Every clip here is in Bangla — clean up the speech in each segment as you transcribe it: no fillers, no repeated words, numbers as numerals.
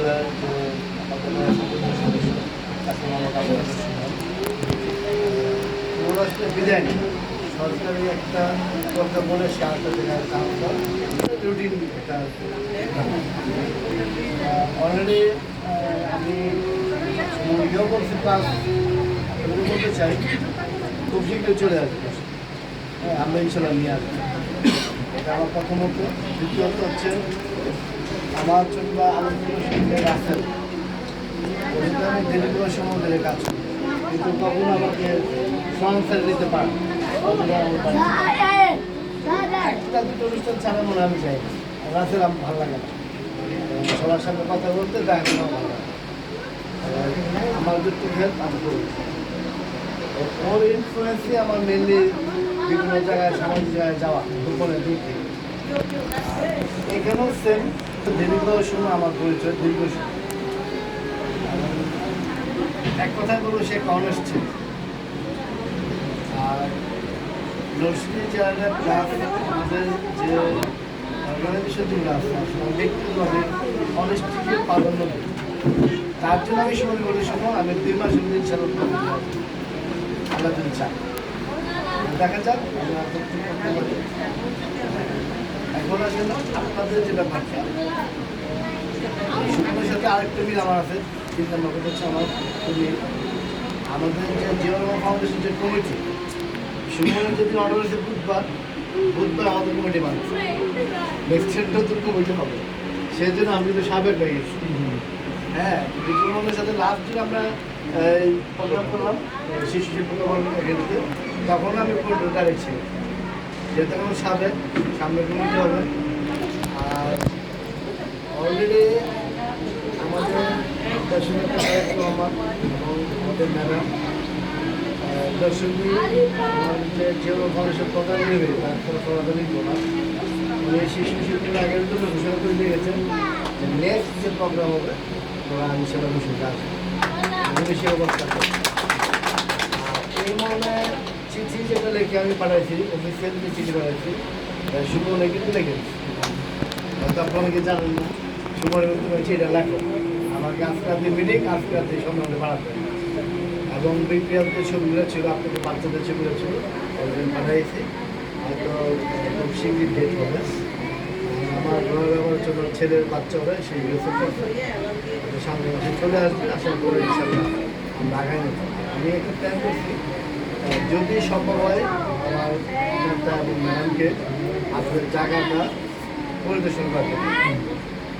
বিশ্ববিদ্যালয়ের যে আমাদের সদস্য এখন আমার ওরা আসলে বিদায় নেই সরকারি একটা কথা বলে সে আরেকটা জায়গায় কাজ রুটিন একটা অলরেডি আমি ইয়েও করছি প্লাস বলতে চাই খুব শীঘ্রই চলে আসবে আমরা ইনশাল্লাহ নিয়ে আসবো এটা আমার প্রথমত দ্বিতীয়ত হচ্ছে আমার জন্য আলোচনা সঙ্গে রাখেন ওইটা আমি দেরি করার সময় ধরে কাজ করি কিন্তু কখন আমাকে সংসার দিতে পারে একটা দুটো অনুষ্ঠান ছাড়া মনে আমি চাই রাতের আমার ভালো লাগে না সবার সাথে কথা বলতে দেখা কোনো ভালো লাগে আমার যত হেল্প আমি করি ওর ইনফ্লুয়েন্সই আমার মেনলি বিভিন্ন জায়গায় সামাজিক জায়গায় যাওয়া দুপুরে দূর থেকে এখানেও সেম দীর্ঘ সময় আমার পরিচয় দীর্ঘ সময় এক কথায় বলবো সে অনেস্ট ছিল আর নরসিংদী জেলার প্লাস আমাদের যে অর্গানাইজেশন যেগুলো আছে আসলে ব্যক্তিগতভাবে অনেস্টিকে প্রাধান্য দিই তার জন্য আমি সময় বলে সময় আমি 2 মাসের মধ্যে ইনশাআল্লাহ আল্লাহ যদি চাই দেখা যাক আমি করতে পারি এখন আসলে আপনাদের যে ব্যাপারটা সুখের সাথে আরেকটা মিল আমার আছে চিন্তা ভাবনা হচ্ছে আমার খুবই আমাদের যে জিওরমা ফাউন্ডেশন যে কমিটি সুখের যদি অর্ডার হয়েছে বুধবার আমাদের কমিটি বানাচ্ছে নেক্সট নতুন কমিটি হবে সেই জন্য আমি কিন্তু সাবেক হয়ে গেছি হ্যাঁ বিক্রমের সাথে লাস্ট দিন আমরা প্রোগ্রাম করলাম শিশু শিল্প এখানে তখন আমি ডাইরেক্ট ছিলাম যেহেতু এখন সাবেক সামনে কমিটি হবে আর অলরেডি আমাদের দর্শনের দায়িত্ব আমার এবং আমাদের ম্যাডাম দর্শনী আমাদের যে জিও ফাউন্ডেশন প্রোগ্রাম নেবে তার কোনো সমাধানই না উনি শিশু শিল্পীর আগের জন্য ঘোষণা করে দিয়ে গেছেন যে নেক্সট যে প্রোগ্রাম হবে ওরা ইনশাল্লাহ ঘোষণা আসবে বেশি অবস্থা এই মর্মে চিঠি যেটা লিখে আমি পাঠাইছি অফিসিয়াল যে চিঠি পাঠাইছি সুমনে কিন্তু লিখেছি হয়তো আপনারা অনেকে জানেন না সুমনে কিন্তু বলছি এটা লেখো আমাকে আজকে রাতে মিটিং আজকে রাতে সম্বন্ধে বাড়াতে এবং বিক্রিয়াতে ছবিগুলো ছিল আপনাদের বাচ্চাদের ছবিগুলো ছিল ওইদিন পাঠাইছি হয়তো খুব শীঘ্রই ডেট হবে আমার ঘর ব্যবহার জন্য ছেলের বাচ্চা হবে সেই সামনে মাসে চলে আসবে আসার পরে ইনশাল্লাহ আমরা আগাই নিতে আমি একটা প্ল্যান করছি যদি সম্ভব হয় আমার নেতা এবং ম্যাডামকে আপনাদের জায়গাটা পরিদর্শন করতে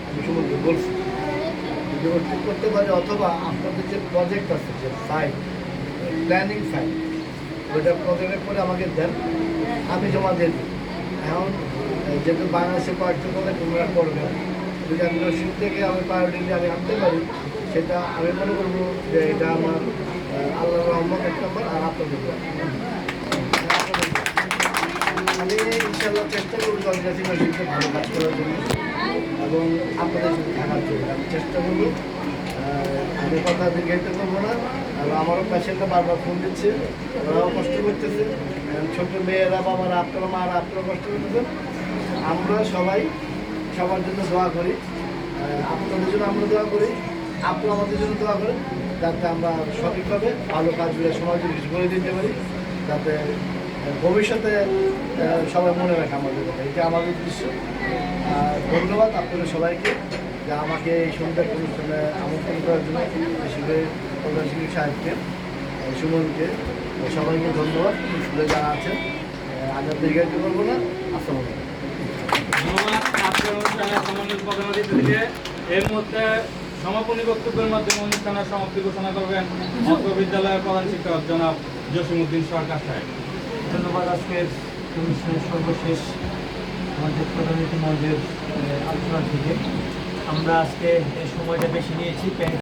আমি সমুদ্র বলছি যদি ঠিক করতে পারি অথবা আপনাদের যে প্রজেক্ট আছে যে ফাইল প্ল্যানিং ফাইল ওইটা প্রজেক্ট করে আমাকে দেন আমি জমা দিয়ে দিই এখন যেহেতু বাংলাদেশে কয়েকটা প্রজেক্ট তোমরা করবে যদি আমি রসিদ থেকে আমি প্রায়োরিটি আমি আনতে পারি সেটা আমি মনে করবো যে এটা আমার আল্লাহ রহমত এক নম্বর আর আপনাদের আমি ইনশাল্লাহ চেষ্টা করবো অর্গানাইজিং রসিদকে ভালো কাজ করার জন্য এবং আপনাদের সাথে থাকার জন্য আমি চেষ্টা করবো আমি কথা দীর্ঘায়িত করবো না এবং আমারও পেশেন্টরা বারবার ফোন দিচ্ছে ওরাও কষ্ট করতেছে ছোটো মেয়েরা বাবারা আপনারা মারা আপনারা কষ্ট করতেছেন আমরা সবাই সবার জন্য দোয়া করি আপনাদের জন্য আমরা দোয়া করি আপনারা আমাদের জন্য দোয়া করেন যাতে আমরা সঠিকভাবে ভালো কাজগুলো সমাজের কিছু করে দিতে পারি যাতে ভবিষ্যতে সবাই মনে রাখে আমাদের কথা এটা আমাদের উদ্দেশ্য ধন্যবাদ আপনাদের সবাইকে যে আমাকে এই সন্ধ্যা অনুষ্ঠানে আমন্ত্রণ করার জন্য হিসেবে প্রধান শিক্ষক সাহেবকে সুমনকে সবাইকে ধন্যবাদ স্কুলে যারা আছেন আগে দীর্ঘায়িত করবো না আসসালামু আলাইকুম ধন্যবাদ আপনার অনুষ্ঠানে সমন্বিত প্রধানমন্ত্রী থেকে এর মধ্যে সমাপনী বক্তব্যের মাধ্যমে অনুষ্ঠানের সমাপ্তি ঘোষণা করবেন অত্র বিদ্যালয়ের প্রধান শিক্ষক জনাব জসিমউদ্দিন সরকার সাহেব। ধন্যবাদ। আজকের অনুষ্ঠানের সর্বশেষ আমাদের প্রধানমন্ত্রী মহোদয়ের আলোচনা থেকে আমরা আজকে এই সময়টা বেশি নিয়েছি।